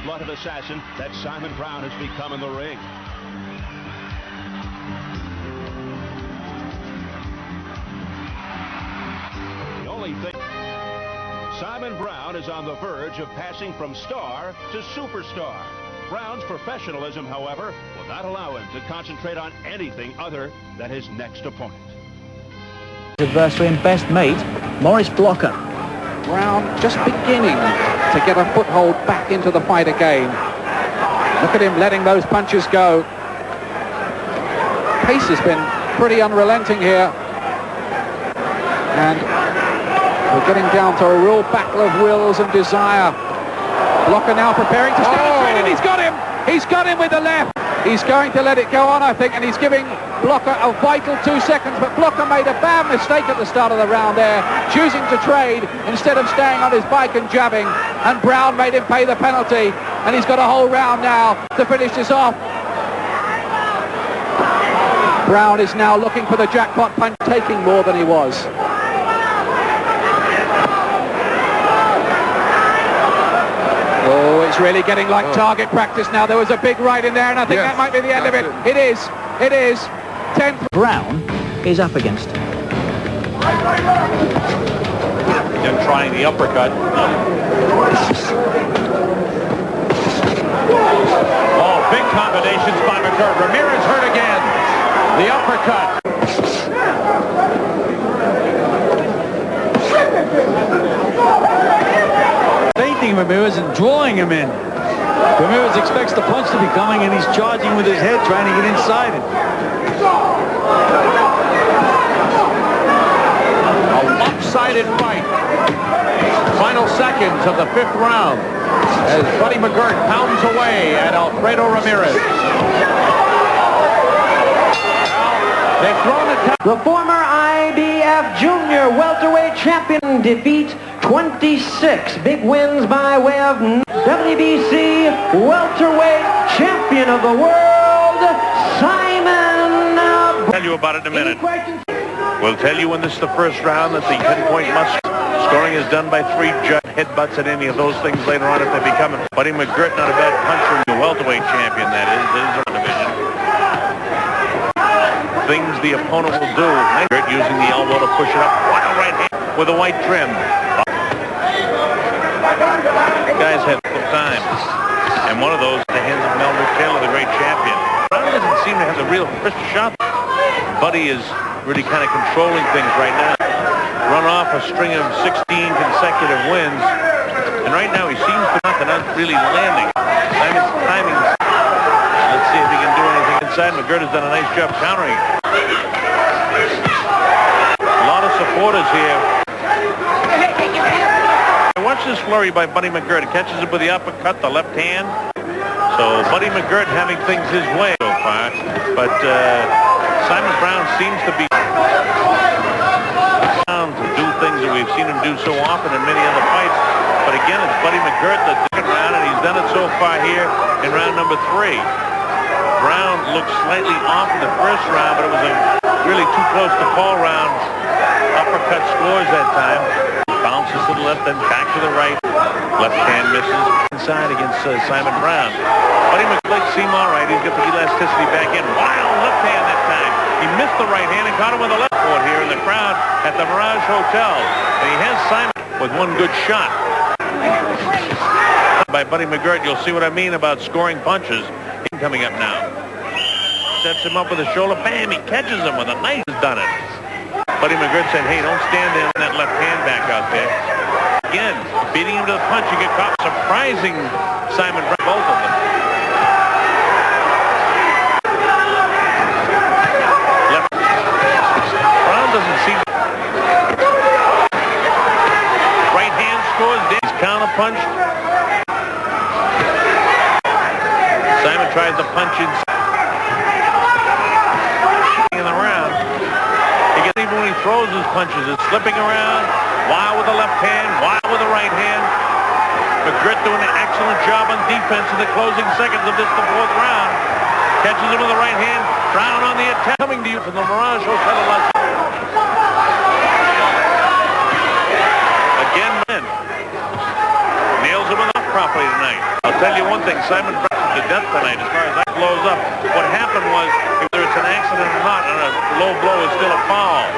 cold-blooded assassin that Simon Brown has become in the ring. The only thing, Simon Brown is on the verge of passing from star to superstar. Brown's professionalism, however, will not allow him to concentrate on anything other than his next opponent. Adversary and best mate, Maurice Blocker. Brown just beginning to get a foothold back into the fight again. Look at him letting those punches go. Pace has been pretty unrelenting here. And we're getting down to a real battle of wills and desire. Blocker now preparing to step in, and he's got him! He's got him with the left! He's going to let it go on, I think, and he's giving Blocker a vital 2 seconds, but Blocker made a bad mistake at the start of the round there, choosing to trade instead of staying on his bike and jabbing, and Brown made him pay the penalty, and he's got a whole round now to finish this off. Brown is now looking for the jackpot punch, taking more than he was. Oh, it's really getting like target practice now. There was a big right in there, and I think that might be the end of it. It is. It is. 10. Brown is up against. Again, trying the uppercut. Oh, big combinations by McGirt. Ramirez hurt again. The uppercut. Ramirez and drawing him in. Ramirez expects the punch to be coming, and he's charging with his head, trying to get inside it. A lopsided fight. Final seconds of the 5th round as Buddy McGirt pounds away at Alfredo Ramirez. They've thrown it. The former IBF Junior welterweight champion defeat 26 big wins by way of WBC welterweight champion of the world, Simon. Tell you about it in a minute. We'll tell you when this is the first round that the 10-point must scoring is done by 3 headbutts at any of those things later on if they become it. Buddy McGirt, not a bad puncher, the welterweight champion that is. This is our division. Things the opponent will do. McGirt using the elbow to push it up. Wild right hand with a white trim. Guys had full time, and one of those at the hands of Melvin Taylor, the great champion. Brown doesn't seem to have the real crisp shot. Buddy is really kind of controlling things right now. Run off a string of 16 consecutive wins, and right now he seems to not really landing. Simon's timing. Let's see if he can do anything inside. McGirt has done a nice job countering. A lot of supporters here. Watch this flurry by Buddy McGirt. It catches it with the uppercut, the left hand. So Buddy McGirt having things his way so far. But Simon Brown seems to be down to do things that we've seen him do so often in many other fights. But again, it's Buddy McGirt the second round, and he's done it so far here in round number 3. Brown looked slightly off in the first round, but it was a really too close to call round. Uppercut scores that time. Bounces to the left, then back to the right. Left hand misses inside against Simon Brown. Buddy McGirt seemed all right. He's got the elasticity back in. Wild left hand that time. He missed the right hand and caught him with the left foot here in the crowd at the Mirage Hotel. And he has Simon with one good shot. By Buddy McGirt, you'll see what I mean about scoring punches. He's coming up now. Sets him up with a shoulder. Bam! He catches him with a nice done it. Buddy McGirt said, hey, don't stand in that left hand back out there. Again, beating him to the punch. You get caught. Surprising Simon Brown, both of them. Left. Brown doesn't seem. Right hand scores. He's counter punched. Simon tries to punch in the round. Even when he throws his punches, it's slipping around. Wild with the left hand, wild with the right hand. McGirt doing an excellent job on defense in the closing seconds of this, the 4th round. Catches him with the right hand. Brown on the attack. Coming to you from the Mirage Hotel in Las Vegas. Again, nails him with a prop. play tonight. I'll tell you one thing, Simon Brown to death tonight as far as that blows up. What happened was, whether it's an accident or not, and a low blow is still a foul.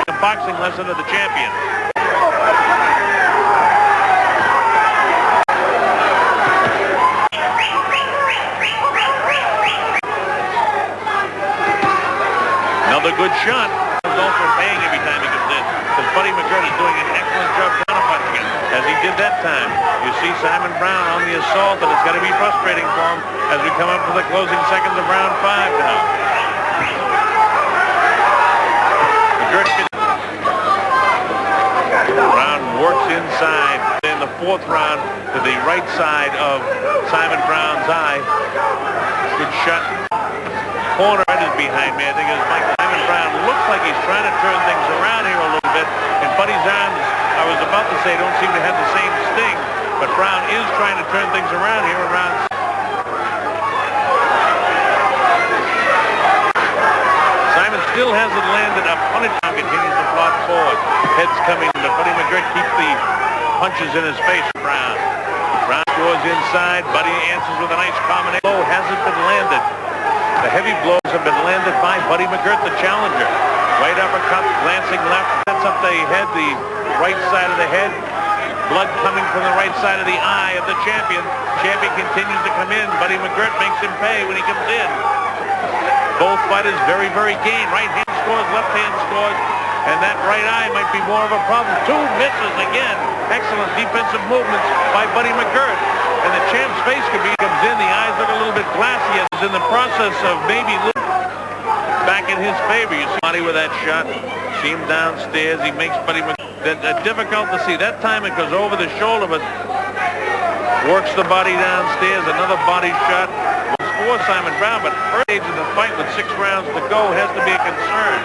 A boxing lesson to the champion. Another good shot. He's also paying every time he comes in, because Buddy McGirt is doing an excellent job counterpunching it, as he did that time. You see Simon Brown on the assault, and it's going to be frustrating for him as we come up to the closing seconds of round 5 now. Brown works inside in the 4th round to the right side of Simon Brown's eye. Good shot. Corner is behind me. I think it's Michael. Simon Brown looks like he's trying to turn things around here a little bit. And Buddy's arms, I was about to say, don't seem to have the same sting. But Brown is trying to turn things around here around. Simon still hasn't landed a punch. Now continues to plot forward. Head's coming, but Buddy McGirt keeps the punches in his face. Brown scores inside. Buddy answers with a nice combination. Blow hasn't been landed. The heavy blows have been landed by Buddy McGirt, the challenger. Right uppercut, glancing left, sets up the head, the right side of the head. Blood coming from the right side of the eye of the champion. Champion continues to come in. Buddy McGirt makes him pay when he comes in. Both fighters very, very game. Right hand scores, left hand scores. And that right eye might be more of a problem. 2 misses again. Excellent defensive movements by Buddy McGirt. And the champ's face comes in. The eyes look a little bit glassy. It's in the process of maybe back in his favor. You see Buddy with that shot. See him downstairs. He makes Buddy McGirt difficult to see. That time it goes over the shoulder, but works the body downstairs. Another body shot. For Simon Brown, but early age of the fight with 6 rounds to go has to be a concern.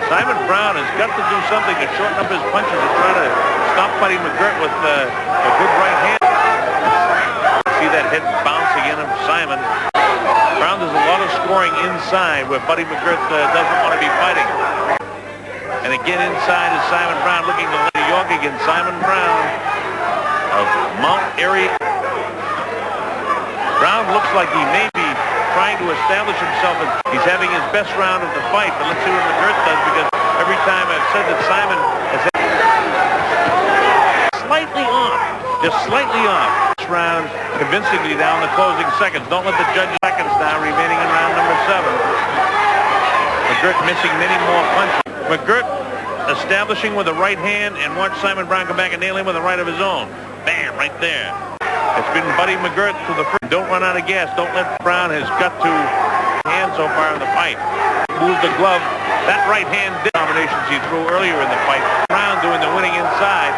Simon Brown has got to do something to shorten up his punches and try to stop Buddy McGirt with a good right hand. See that head bounce again of Simon. Brown does a lot of scoring inside where Buddy McGirt doesn't want to be fighting. And again inside is Simon Brown looking to New York against Simon Brown of Mount Airy. Brown looks like he may be trying to establish himself as he's having his best round of the fight, but let's see what McGirt does, because every time I've said that Simon has slightly off, just slightly off. This round convincingly down the closing seconds. Don't let the judge seconds now remaining in round number 7. McGirt missing many more punches. McGirt establishing with the right hand, and watch Simon Brown come back and nail him with the right of his own. Bam, right there. It's been Buddy McGirt to the first. Don't run out of gas. Don't let Brown has got to hand so far in the fight. Move the glove. That right hand combinations he threw earlier in the fight. Brown doing the winning inside.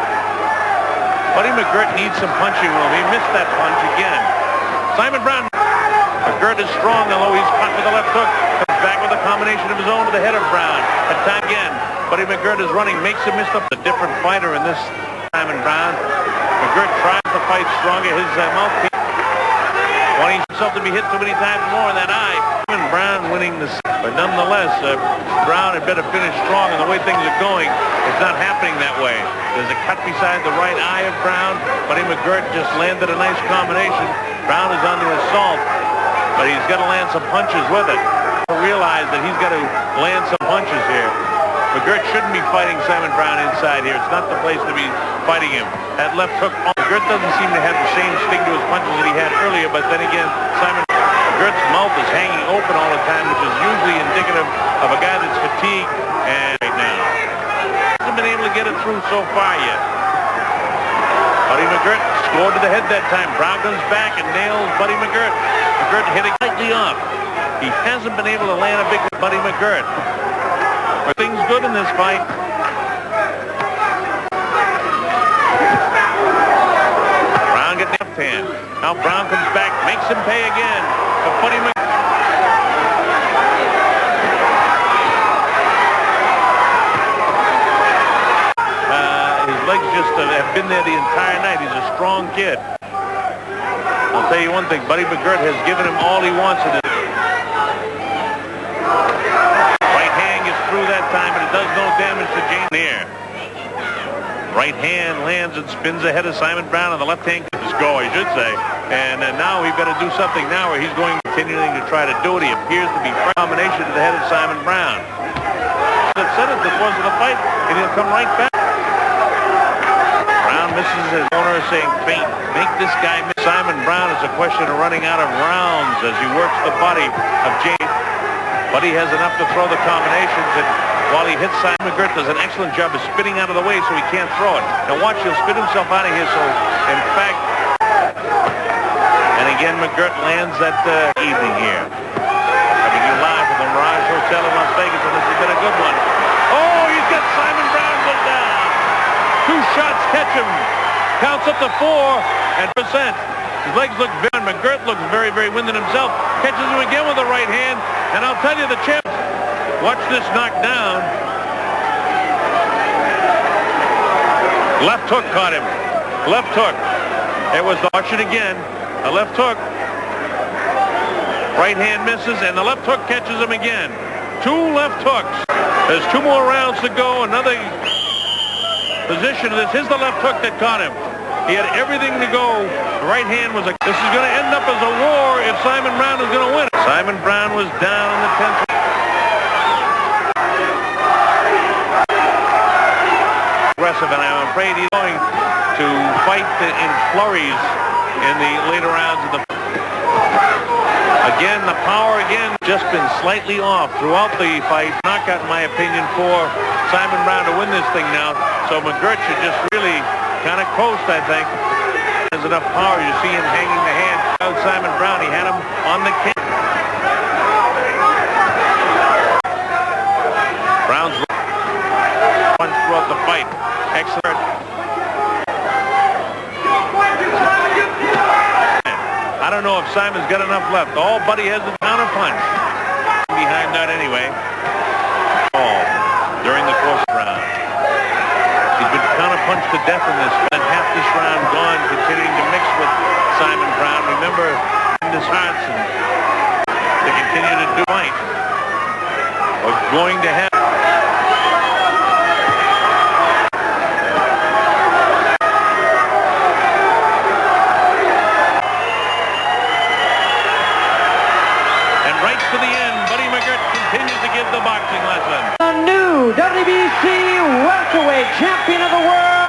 Buddy McGirt needs some punching room. He missed that punch again. Simon Brown. McGirt is strong, although he's caught with the left hook. Comes back with a combination of his own to the head of Brown. At time again, Buddy McGirt is running, makes him miss a different fighter in this Simon Brown. McGirt tries to fight stronger. His mouthpiece wanting himself to be hit so many times more in that eye. Simon Brown winning this, but nonetheless, Brown had better finish strong, and the way things are going, it's not happening that way. There's a cut beside the right eye of Brown. Buddy McGirt just landed a nice combination. Brown is on the assault, but he's got to land some punches with it. Realize that he's got to land some punches here. McGirt shouldn't be fighting Simon Brown inside here. It's not the place to be fighting him. That left hook, McGirt doesn't seem to have the same sting to his punches that he had earlier, but then again, McGirt's mouth is hanging open all the time, which is usually indicative of a guy that's fatigued. And right now, hasn't been able to get it through so far yet. Buddy McGirt scored to the head that time. Brown comes back and nails Buddy McGirt. McGirt hitting slightly off. He hasn't been able to land a big Buddy McGirt. Things good in this fight. Brown getting the left hand. Now Brown comes back, makes him pay again. But Buddy McGirt. His legs just have been there the entire night. He's a strong kid. I'll tell you one thing, Buddy McGirt has given him all he wants in this. Right hand gets through that time, but it does no damage to James here. Right hand lands and spins ahead of Simon Brown, and the left hand just go, I should say. And now we've got to do something now where he's going continuing to try to do it. He appears to be a combination to the head of Simon Brown. They've said it the course of the fight, and he'll come right back. Brown misses his corner, saying, "Feint, make this guy miss." Simon Brown is a question of running out of rounds as he works the body of James. But he has enough to throw the combinations, and while he hits Simon, McGirt does an excellent job of spinning out of the way so he can't throw it. Now watch, he'll spin himself out of here, so in fact, and again McGirt lands that evening here. Coming to you live from the Mirage Hotel in Las Vegas, and this has been a good one. Oh, he's got Simon Brown goes down. 2 shots catch him. Counts up to 4 and percent. His legs look very, McGirt looks very, very winded himself. Catches him again with the right hand. And I'll tell you, the champ, watch this knockdown. Left hook caught him. Left hook. It was, watch it again. A left hook. Right hand misses, and the left hook catches him again. 2 left hooks. There's 2 more rounds to go. Another position. This is the left hook that caught him. He had everything to go. The right hand was this is going to end up as a war if Simon Brown is going to win it. Simon Brown was down in the 10th. Aggressive, and I'm afraid he's going to fight in flurries in the later rounds of the. Again, the power again just been slightly off throughout the fight. Knockout, in my opinion, for Simon Brown to win this thing now. So McGirt should just really kind of coast, I think. There's enough power. You see him hanging the hand out Simon Brown. He had him on the kick. Brown's punch throughout the fight. Excellent. I don't know if Simon's got enough left. All Buddy has is a counter punch. Behind that anyway. During the course of the round. He's been counter-punched to death in this. And half this round gone, continuing to mix with Simon Brown. Remember, in his hearts, and to continue to do right. We're going to have. And right to the end, Buddy McGirt continues to give the boxing lesson. The new WBC welterweight champion of the world.